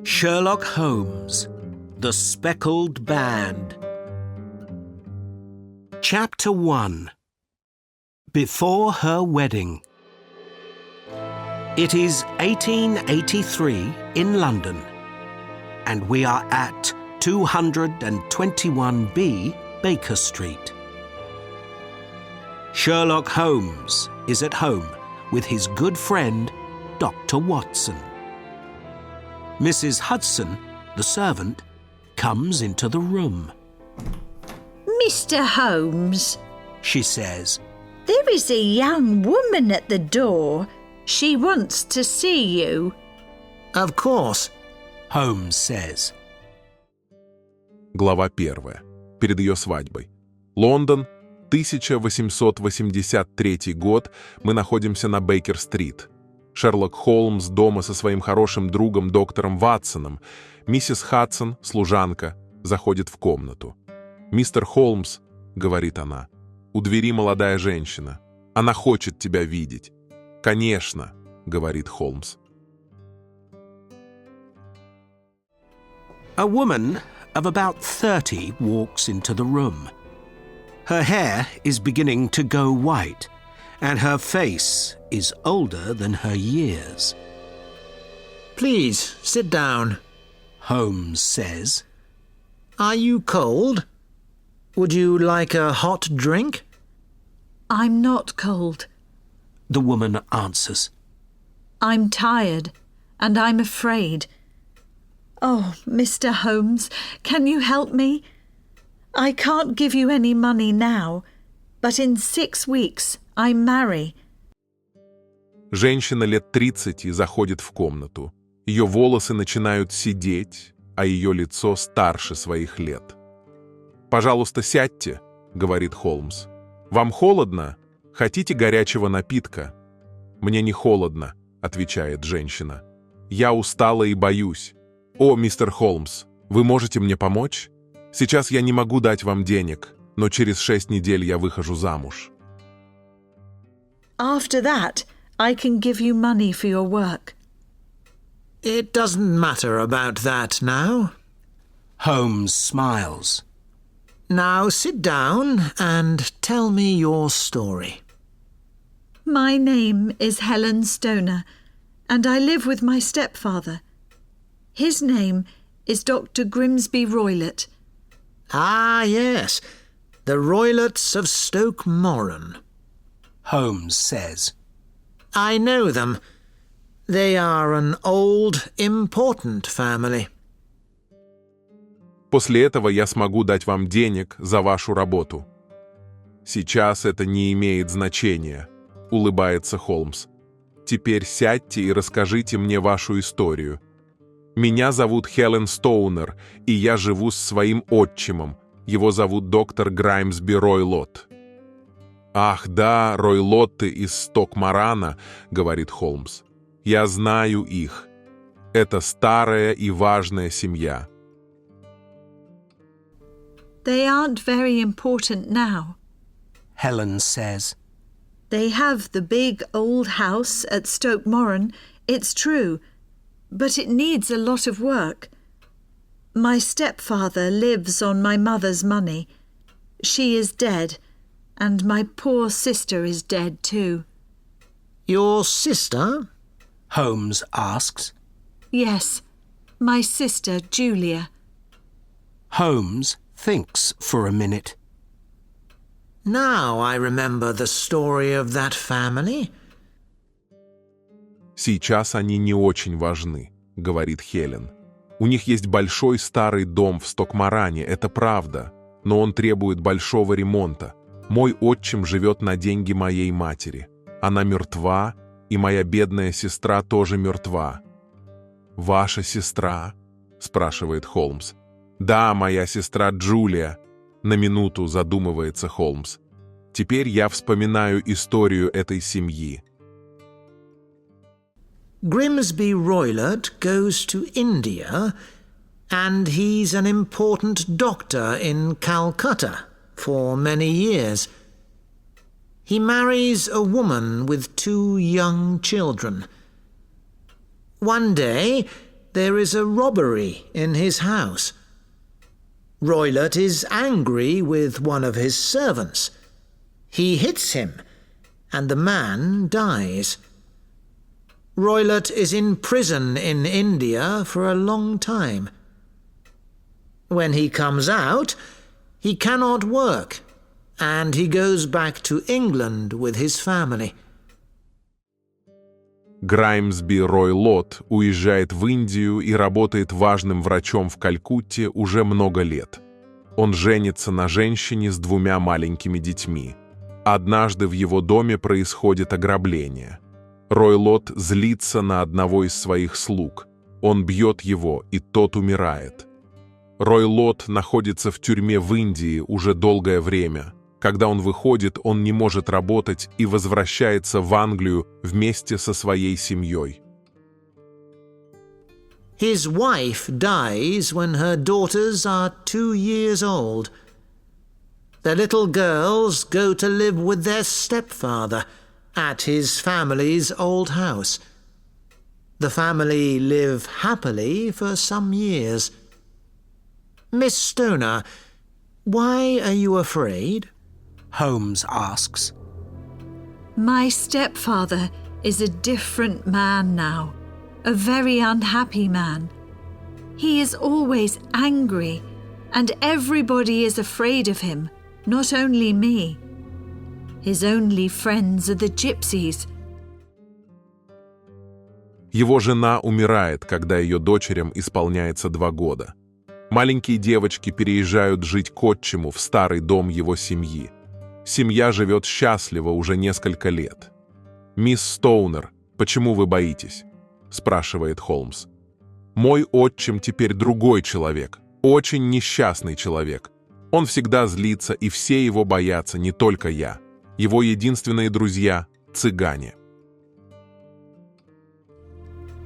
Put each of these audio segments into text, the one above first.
Sherlock Holmes, The Speckled Band. Chapter 1. Before her wedding. It is 1883 in London, and we are at 221B Baker Street. Sherlock Holmes is at home with his good friend, Dr. Watson. Mrs. Hudson, the servant, comes into the room. Mr. Holmes, She says, there is a young woman at the door. She wants to see you. Of course. Holmes says. Глава 1. Перед ее свадьбой. Лондон, 1883 год. Мы находимся на Бейкер-стрит. Шерлок Холмс дома со своим хорошим другом доктором Ватсоном. Миссис Хадсон, служанка, заходит в комнату. «Мистер Холмс», — говорит она, — «у двери молодая женщина. Она хочет тебя видеть». «Конечно», — говорит Холмс. A woman of about 30 walks into the room. Her hair is beginning to go white, and her face is older than her years. Please, sit down. Holmes says. Are you cold? Would you like a hot drink? I'm not cold. The woman answers. I'm tired, and I'm afraid. Oh, Mr. Holmes, can you help me? I can't give you any money now, but in 6 weeks I marry. Женщина лет 30 заходит в комнату. Ее волосы начинают сидеть, а ее лицо старше своих лет. «Пожалуйста, сядьте», — говорит Холмс. «Вам холодно? Хотите горячего напитка?» «Мне не холодно», — отвечает женщина. «Я устала и боюсь. О, мистер Холмс, вы можете мне помочь? Сейчас я не могу дать вам денег, но через 6 недель я выхожу замуж». After that, I can give you money for your work. It doesn't matter about that now. Holmes smiles. Now sit down and tell me your story. My name is Helen Stoner, and I live with my stepfather. His name is Dr. Grimsby Roylott. Ah, yes, the Roylotts of Stoke Moran. Holmes says. I know them. They are an old, important family. После этого я смогу дать вам денег за вашу работу. Сейчас это не имеет значения, улыбается Холмс. Теперь сядьте и расскажите мне вашу историю. Меня зовут Хелен Стоунер, и я живу с своим отчимом. Его зовут доктор Граймсби Ройлотт. «Ах, да, Ройлотты из Сток-Морана», — говорит Холмс. «Я знаю их. Это старая и важная семья». They aren't very important now. Helen says. They have the big old house at Stoke Moran, it's true, but it needs a lot of work. My stepfather lives on my mother's money. She is dead, and my poor sister is dead too. Your sister? Holmes asks. Yes, my sister Julia. Holmes thinks for a minute. Now I remember the story of that family. «Сейчас они не очень важны», — говорит Хелен. «У них есть большой старый дом в Сток-Моране, это правда, но он требует большого ремонта. Мой отчим живет на деньги моей матери. Она мертва, и моя бедная сестра тоже мертва». «Ваша сестра?» — спрашивает Холмс. «Да, моя сестра Джулия», — на минуту задумывается Холмс. «Теперь я вспоминаю историю этой семьи». Grimsby Roylott goes to India, and he's an important doctor in Calcutta for many years. He marries a woman with 2 young children. One day, there is a robbery in his house. Roylott is angry with one of his servants. He hits him, and the man dies. Roylott is in prison in India for a long time. When he comes out, he cannot work, and he goes back to England with his family. Граймсби Ройлотт уезжает в Индию и работает важным врачом в Калькутте уже много лет. Он женится на женщине с 2 маленькими детьми. Однажды в его доме происходит ограбление. Ройлотт злится на одного из своих слуг. Он бьет его, и тот умирает. Ройлотт находится в тюрьме в Индии уже долгое время. Когда он выходит, он не может работать и возвращается в Англию вместе со своей семьей. His wife dies when her daughters are 2 years old. The little girls go to live with their stepfather at his family's old house. The family live happily for some years. Miss Stoner, why are you afraid? Holmes asks. My stepfather is a different man now, a very unhappy man. He is always angry, and everybody is afraid of him, not only me. His only friends are the gypsies. Его жена умирает, когда ее дочерям исполняется 2 года. Маленькие девочки переезжают жить к отчиму в старый дом его семьи. Семья живет счастливо уже несколько лет. «Мисс Стоунер, почему вы боитесь?» – спрашивает Холмс. «Мой отчим теперь другой человек, очень несчастный человек. Он всегда злится, и все его боятся, не только я. Его единственные друзья – цыгане».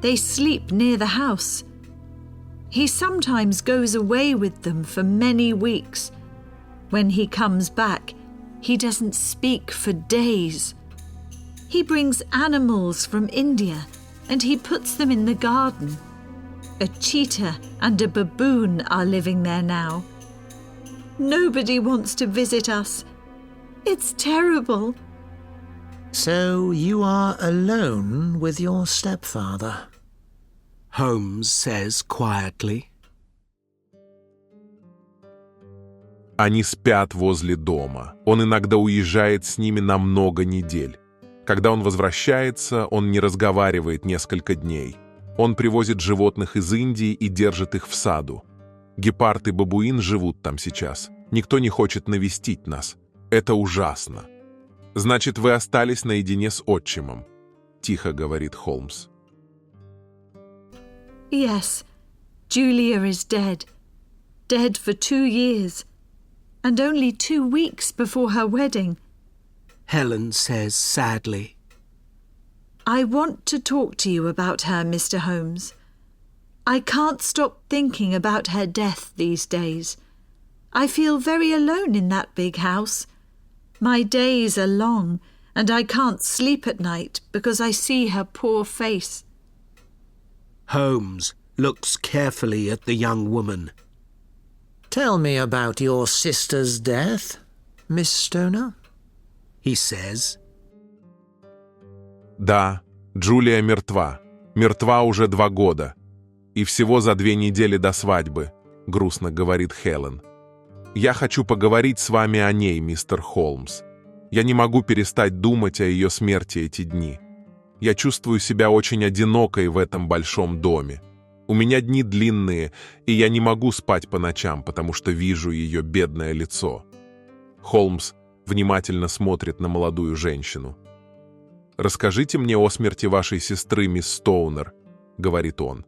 They sleep near the house. He sometimes goes away with them for many weeks. When he comes back, he doesn't speak for days. He brings animals from India and he puts them in the garden. A cheetah and a baboon are living there now. Nobody wants to visit us. It's terrible. So you are alone with your stepfather? Holmes says quietly. Они спят возле дома. Он иногда уезжает с ними на много недель. Когда он возвращается, он не разговаривает несколько дней. Он привозит животных из Индии и держит их в саду. Гепард и бабуин живут там сейчас. Никто не хочет навестить нас. Это ужасно. «Значит, вы остались наедине с отчимом», — тихо говорит Холмс. Yes, Julia is dead. Dead for 2 years. And only 2 weeks before her wedding. Helen says sadly. I want to talk to you about her, Mr. Holmes. I can't stop thinking about her death these days. I feel very alone in that big house. My days are long, and I can't sleep at night because I see her poor face. Holmes looks carefully at the young woman. Tell me about your sister's death, Miss Stoner, He says. Да, Джулия мертва. Мертва уже 2 года. И всего за 2 недели до свадьбы, грустно говорит Хелен. Я хочу поговорить с вами о ней, мистер Холмс. Я не могу перестать думать о ее смерти эти дни. Я чувствую себя очень одинокой в этом большом доме. У меня дни длинные, и я не могу спать по ночам, потому что вижу ее бедное лицо. Холмс внимательно смотрит на молодую женщину. «Расскажите мне о смерти вашей сестры, мисс Стоунер», — говорит он.